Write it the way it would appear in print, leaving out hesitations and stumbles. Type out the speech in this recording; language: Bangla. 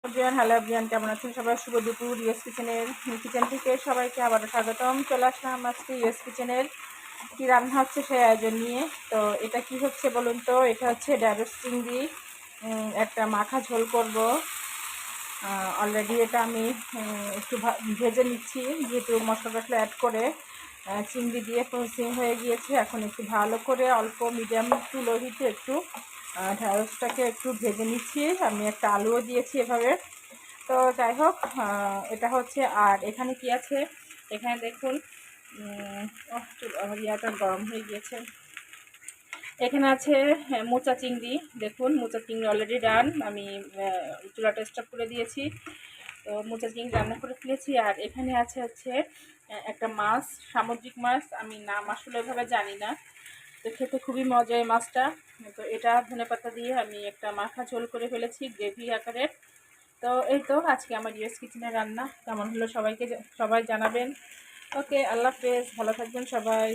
হ্যালো এভরিওয়ান, কেমন আছেন সবাই? শুভ দুপুর। ইউএস কিচেন থেকে সবাইকে আবারও স্বাগতম। চলে আসলাম আজকে ইউএস কিচেনের কী রান্না হচ্ছে সেই আয়োজন নিয়ে। তো এটা কি হচ্ছে বলুন তো? এটা হচ্ছে ঢ্যাঁড়স চিংড়ি, একটা মাখা ঝোল করব। অলরেডি এটা আমি একটু ভেজে নিচ্ছি, যেহেতু মশলা টশলা অ্যাড করে চিংড়ি দিয়ে প্রসেসিং হয়ে গিয়েছে। এখন একটু ভালো করে অল্প মিডিয়াম টু লো হিটে একটু ঢ্যাঁড়সটাকে একটু ভেজে নিচ্ছি। আমি একটা আলুও দিয়েছি এভাবে। তো যাই হোক, এটা হচ্ছে। আর এখানে কি আছে, এখানে দেখুন, আমার ইয়াটা গরম হয়ে গিয়েছে। এখানে আছে মোচা চিংড়ি। দেখুন, মোচা চিংড়ি অলরেডি ডান। আমি চুলাটা স্টপ করে দিয়েছি। তো মোচা চিংড়ি রান্না করে ফেলেছি। আর এখানে হচ্ছে একটা মাছ, সামুদ্রিক মাছ। আমি নাম আসলে এভাবে জানি না, তো খেতে খুবই মজা এই মাছটা। তো এটা ধনেপাতা দিয়ে আমি একটা মাখা ঝোল করে ফেলেছি গ্রেভি আকারের। তো এই তো আজকে আমার ইউএস কিচেনের রান্না। কেমন হলো সবাই জানাবেন। ওকে, আল্লাহ হাফেজ, ভালো থাকবেন সবাই।